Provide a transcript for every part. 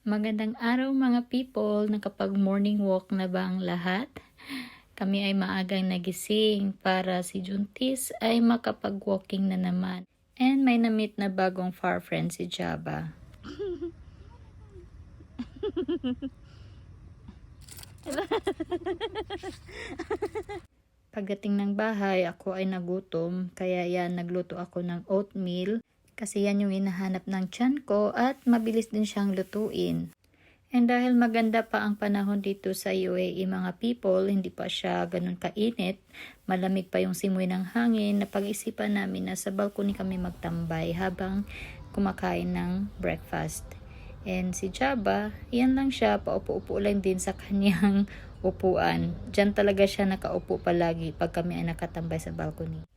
Magandang araw mga people, nakapag morning walk na ba ang lahat? Kami ay maagang nagising para si Juntis ay makapag-walking na naman. And may na-meet na bagong far friend si Jaba. Pagdating ng bahay, ako ay nagutom, kaya yan nagluto ako ng oatmeal. Kasi yan yung hinahanap ng tiyan ko at mabilis din siyang lutuin. And dahil maganda pa ang panahon dito sa UAE mga people, hindi pa siya ganun kainit, malamig pa yung simoy ng hangin, napag-isipan namin na sa balkoni kami magtambay habang kumakain ng breakfast. And si Jaba, yan lang siya, paupo-upo lang din sa kanyang upuan. Diyan talaga siya nakaupo palagi pag kami ay nakatambay sa balkoni.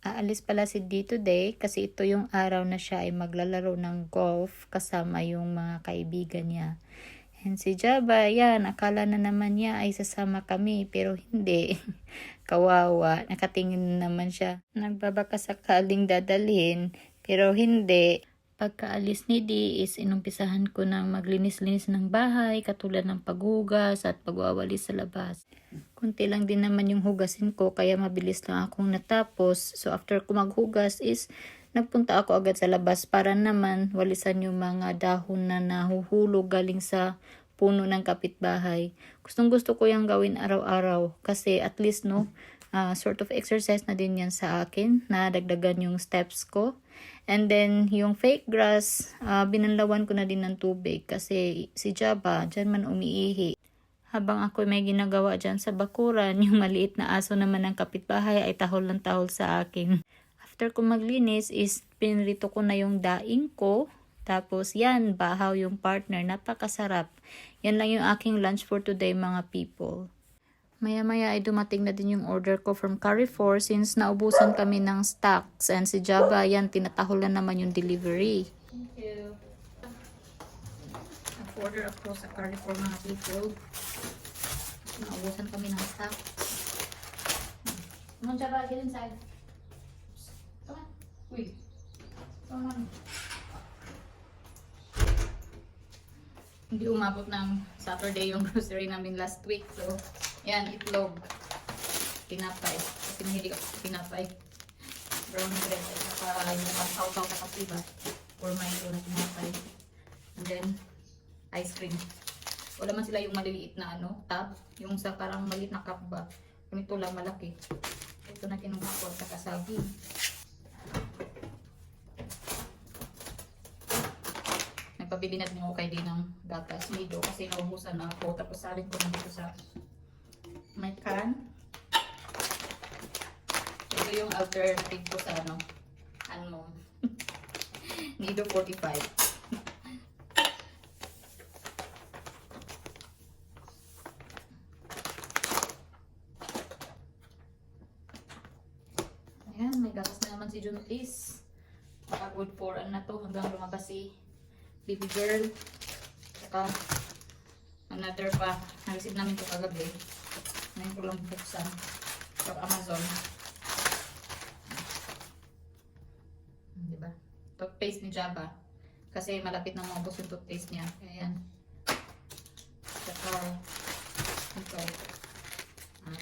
Aalis pala si D today kasi ito yung araw na siya ay maglalaro ng golf kasama yung mga kaibigan niya. And si Jaba, yan, akala na naman niya ay sasama kami pero hindi. Kawawa, nakatingin naman siya. Nagbabaka sakaling dadalhin pero hindi. Pagkaalis ni D is inumpisahan ko ng maglinis-linis ng bahay katulad ng paghugas at pagwawalis sa labas. Kunti lang din naman yung hugasin ko kaya mabilis lang akong natapos. So after ko maghugas is nagpunta ako agad sa labas para naman walisan yung mga dahon na nahuhulog galing sa puno ng kapitbahay. Gustong gusto ko yung gawin araw-araw kasi at least sort of exercise na din yan sa akin na dagdagan yung steps ko. And then yung fake grass, binanlawan ko na din ng tubig kasi si Jaba dyan man umiihi. Habang ako may ginagawa dyan sa bakuran, yung maliit na aso naman ng kapitbahay ay tahol ng tahol sa akin. After ko maglinis is pinrito ko na yung daing ko. Tapos yan, bahaw yung partner. Napakasarap. Yan lang yung aking lunch for today mga people. Maya-maya ay dumating na din yung order ko from Carrefour since naubusan kami ng stocks. And si Jaba, yan, tinatahol na naman yung delivery. Thank you. Nag-order ako sa Carrefour mga people. Naubusan kami ng stock. Come on, Jaba, get inside. Come on. Wait. Come on. Hindi umabot ng Saturday yung grocery namin last week. So, yan, itlog. Tinapay. Kasi mahilig ako sa tinapay. Brown bread. At saka yung pang-taw-taw sa kapiba. For my own tinapay. And then, ice cream. Wala man sila yung maliliit na tab. Yung sa parang maliit na cup ba. Ganito lang malaki. Ito na kinuha ko sa kasaging. Nagpabili na din ako kay din ng gatas nido kasi naubusan na ako. Tapos salin ko na dito sa may can. Ito yung alternative ko sa Anmon. Nido 45. Ayan, may gatas na naman si Juntis. Baka good for na to hanggang lumabas si baby girl. Saka another pa. Na-receive namin ito kagabi. Ngayon ko lang buksan. From Amazon. Diba? Toothpaste ni Jaba. Kasi malapit na maubos yung toothpaste niya. Kaya yan. Saka ito.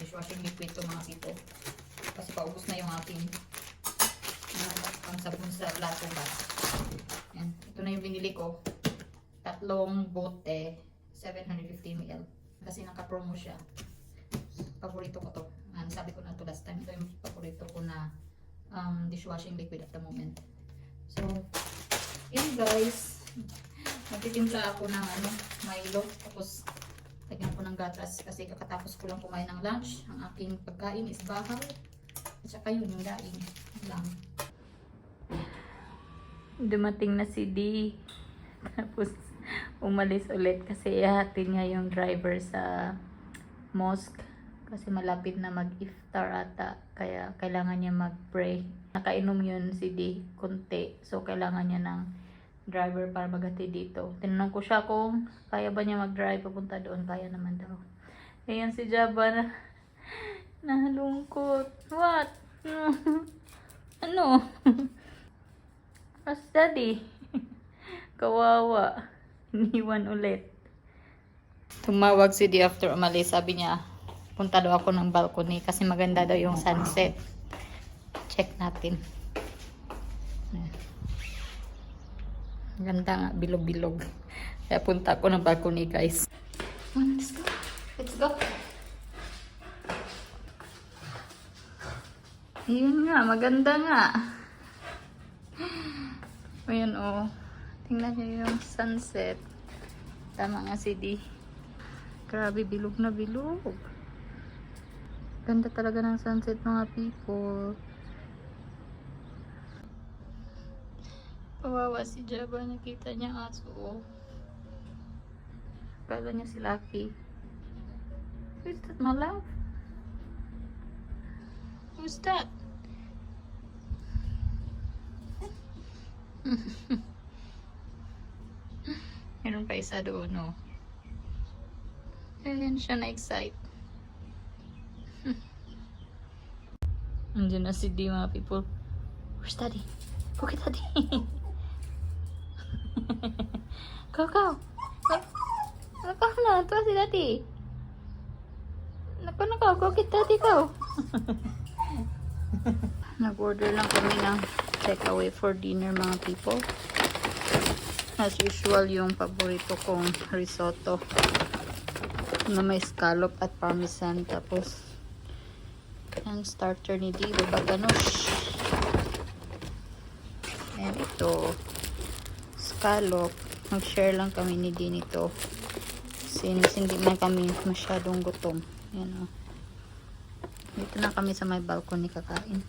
Dishwashing liquid ito mga sito. Kasi paubos na yung aking pang sabon sa plato ba. Yan. Ito na yung binili ko. 3 bote. 750 ml. Kasi naka-promo siya. Paborito ko to. Sabi ko na to last time. Ito yung paborito ko na dishwashing liquid at the moment. So, yun guys. Magtitimpla ako ng Milo. Tapos, lagyan ko ng gatas. Kasi kakatapos ko lang kumain ng lunch. Ang aking pagkain is bahaw. At saka yun yung daing. Lang. Dumating na si D. Tapos, umalis ulit kasi ihahatid niya yung driver sa mosque. Kasi malapit na mag-iftar ata. Kaya kailangan niya mag-pray. Nakainom yun si D konti. So kailangan niya ng driver para maghatid dito. Tinanong ko siya kung kaya ba niya mag-drive papunta doon. Kaya naman daw. Ayan si Jaba na nalungkot. What? Ano? As daddy? Kawawa. Iniwan ulit. Tumawag si Di after umalis. Sabi niya, punta daw ako ng balcony kasi maganda daw yung sunset. Check natin. Ganda nga, bilog-bilog. Kaya punta ako ng balcony, guys. Let's go. Let's go. Ayun nga, maganda nga. Ayun, oh. Tingnan niyo yung sunset. Tama nga si Di. Grabe, bilog na bilog. Ganda talaga ng sunset, mga people. Kawawa si Jabba. Nakita niya aso. Kala niya si Lucky. Who's that, my love? Who's that? Meron pa isa doon, no? Ayan siya na-excite. Andiyan na si D, mga people. Where's Daddy? Go get Daddy. Go, go. Nako na, ito si Daddy. Nako, go get Daddy, go. Nag-order lang kami ng takeaway for dinner, mga people. As usual, yung paborito kong risotto na may scallop at parmesan. Tapos ang starter ni Di, babaganush. And ito, scallop. Mag-share lang kami ni Di nito. Since hindi man kami masyadong gutom. Yan, oh. Dito na kami sa may balcony kakain.